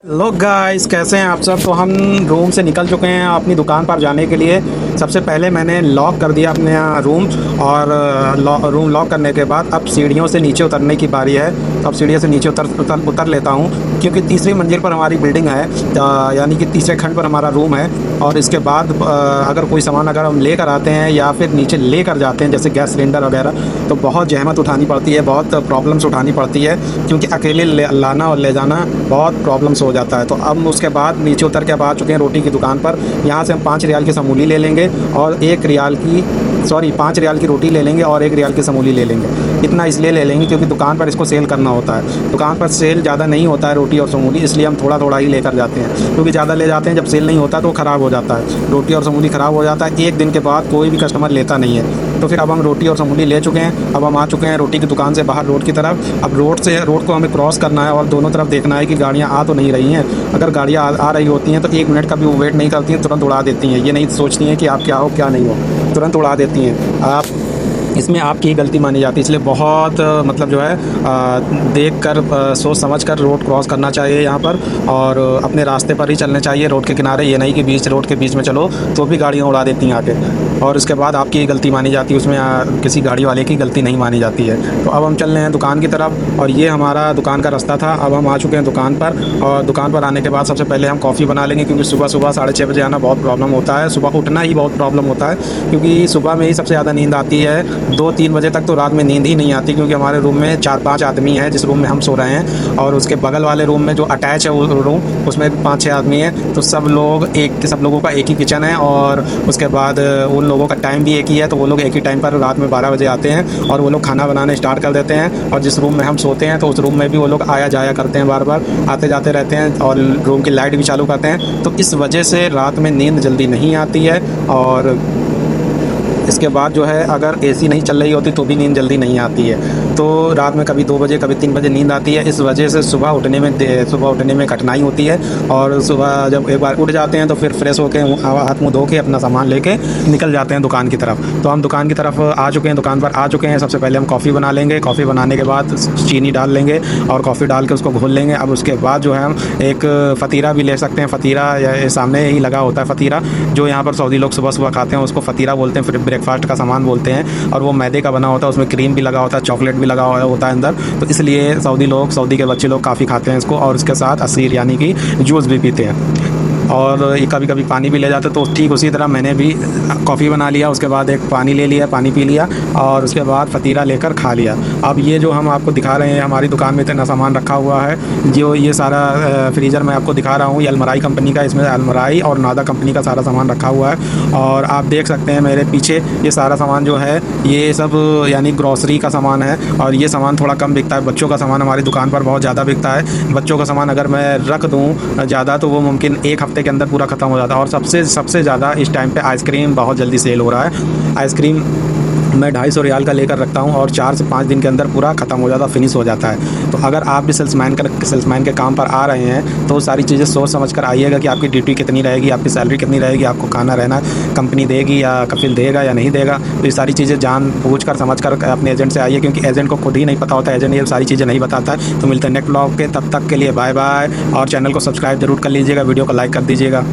लोग गाइस कैसे हैं आप सब। तो हम रूम से निकल चुके हैं अपनी दुकान पर जाने के लिए। सबसे पहले मैंने लॉक कर दिया अपने रूम और रूम लॉक करने के बाद अब सीढ़ियों से नीचे उतरने की बारी है। तो अब सीढ़ियों से नीचे उतर लेता हूँ क्योंकि तीसरी मंजिल पर हमारी बिल्डिंग है, यानी कि तीसरे खंड पर हमारा रूम है। और इसके बाद अगर कोई सामान अगर हम लेकर आते हैं या फिर नीचे लेकर जाते हैं जैसे गैस सिलेंडर वगैरह, तो बहुत जहमत उठानी पड़ती है, बहुत प्रॉब्लम्स उठानी पड़ती है क्योंकि अकेले लाना और ले जाना बहुत प्रॉब्लम्स हो जाता है। तो अब उसके बाद नीचे उतर के अब आ चुके हैं रोटी की दुकान पर। यहाँ से हम 5 रियाल की समूली ले लेंगे और 5 रियाल की रोटी ले लेंगे और 1 रियाल की समूली ले लेंगे। इतना इसलिए ले लेंगे क्योंकि दुकान पर इसको सेल करना होता है। दुकान पर सेल ज़्यादा नहीं होता है रोटी और समूली, इसलिए हम थोड़ा थोड़ा ही लेकर जाते हैं क्योंकि ज़्यादा ले जाते हैं जब सेल नहीं होता तो ख़राब हो जाता है। रोटी और समूली ख़राब हो जाता है, 1 दिन के बाद कोई भी कस्टमर लेता नहीं है। तो फिर अब हम रोटी और समूली ले चुके हैं। अब हम आ चुके हैं रोटी की दुकान से बाहर रोड की तरफ। अब रोड को हमें क्रॉस करना है और दोनों तरफ देखना है कि गाड़ियाँ आ तो नहीं रही हैं। अगर गाड़ियाँ आ रही होती हैं तो 1 मिनट का भी वो वेट नहीं करती हैं, तुरंत उड़ा देती हैं। ये नहीं सोचती हैं कि आप क्या हो क्या नहीं हो, तुरंत उड़ा देती हैं। आप इसमें आपकी ही गलती मानी जाती है, इसलिए बहुत मतलब जो है देख कर सोच समझ कर रोड क्रॉस करना चाहिए यहाँ पर और अपने रास्ते पर ही चलने चाहिए रोड के किनारे। ये नहीं कि रोड के बीच में चलो तो भी गाड़ियाँ उड़ा देती हैं आके, और उसके बाद आपकी ही गलती मानी जाती है, उसमें किसी गाड़ी वाले की गलती नहीं मानी जाती है। तो अब हम चल रहे हैं दुकान की तरफ और ये हमारा दुकान का रास्ता था। अब हम आ चुके हैं दुकान पर और दुकान पर आने के बाद सबसे पहले हम कॉफ़ी बना लेंगे क्योंकि सुबह 6:30 बजे आना बहुत प्रॉब्लम होता है। सुबह उठना ही बहुत प्रॉब्लम होता है क्योंकि सुबह में ही सबसे ज़्यादा नींद आती है। 2-3 बजे तक तो रात में नींद ही नहीं आती क्योंकि हमारे रूम में 4-5 आदमी हैं जिस रूम में हम सो रहे हैं, और उसके बगल वाले रूम में जो अटैच है वो रूम उसमें 5-6 आदमी हैं। तो सब लोगों का एक ही किचन है और उसके बाद उन लोगों का टाइम भी एक ही है। तो वो लोग एक ही टाइम पर रात में 12 बजे आते हैं और वो लोग खाना बनाने स्टार्ट कर देते हैं। और जिस रूम में हम सोते हैं तो उस रूम में भी वो लोग आया जाया करते हैं, बार बार आते जाते रहते हैं और रूम की लाइट भी चालू करते हैं। तो इस वजह से रात में नींद जल्दी नहीं आती है। और इसके बाद जो है अगर एसी नहीं चल रही होती तो भी नींद जल्दी नहीं आती है। तो रात में कभी 2 बजे कभी 3 बजे नींद आती है। इस वजह से सुबह उठने में कठिनाई होती है। और सुबह जब एक बार उठ जाते हैं तो फिर फ्रेश होकर हाथ मुँह धो के अपना सामान लेके निकल जाते हैं दुकान की तरफ। तो हम दुकान की तरफ आ चुके हैं, दुकान पर आ चुके हैं। सबसे पहले हम कॉफ़ी बना लेंगे। कॉफ़ी बनाने के बाद चीनी डाल लेंगे और कॉफ़ी डाल के उसको घोल लेंगे। अब उसके बाद जो है हम एक फ़तीरा भी ले सकते हैं। फ़तीरा सामने ही लगा होता है फ़तीरा, जो यहाँ पर सऊदी लोग सुबह सुबह खाते हैं, उसको फ़तीरा बोलते हैं, फिर ब्रेकफास्ट का सामान बोलते हैं। और वो मैदे का बना होता है, उसमें क्रीम भी लगा होता है, चॉकलेट भी लगा होता है अंदर। तो इसलिए सऊदी के बच्चे लोग काफ़ी खाते हैं इसको, और इसके साथ असीर यानी कि जूस भी पीते हैं और ये कभी कभी पानी भी ले जाते। तो ठीक उसी तरह मैंने भी कॉफ़ी बना लिया, उसके बाद एक पानी ले लिया, पानी पी लिया और उसके बाद फ़तीरा लेकर खा लिया। अब ये जो हम आपको दिखा रहे हैं हमारी दुकान में इतना सामान रखा हुआ है, जो ये सारा फ्रीज़र मैं आपको दिखा रहा हूँ, ये अलमराई कंपनी का, इसमें अलमराई और नादा कंपनी का सारा सामान रखा हुआ है। और आप देख सकते हैं मेरे पीछे ये सारा सामान जो है ये सब यानी ग्रॉसरी का सामान है। और ये सामान थोड़ा कम बिकता है, बच्चों का सामान हमारी दुकान पर बहुत ज़्यादा बिकता है। बच्चों का सामान अगर मैं रख दूँ ज़्यादा तो वो मुमकिन 1 हफ्ते के अंदर पूरा ख़त्म हो जाता है। और सबसे ज़्यादा इस टाइम पे आइसक्रीम बहुत जल्दी सेल हो रहा है। आइसक्रीम मैं 250 रियाल का लेकर रखता हूँ और 4 से 5 दिन के अंदर पूरा ख़त्म हो जाता है, फिनिश हो जाता है। तो अगर आप भी सेल्समैन के काम पर आ रहे हैं तो सारी चीज़ें सोच समझ कर आइएगा कि आपकी ड्यूटी कितनी रहेगी, आपकी सैलरी कितनी रहेगी, आपको खाना रहना कंपनी देगी या कफिल देगा या नहीं देगा। तो ये सारी चीज़ें जान बूझ कर समझ कर अपने एजेंट से आइए क्योंकि एजेंट को खुद ही नहीं पता होता, एजेंट ये सारी चीज़ें नहीं बताता है। तो मिलते हैं नेक्स्ट ब्लॉग के, तब तक के लिए बाय बाय। और चैनल को सब्सक्राइब जरूर कर लीजिएगा, वीडियो को लाइक कर दीजिएगा।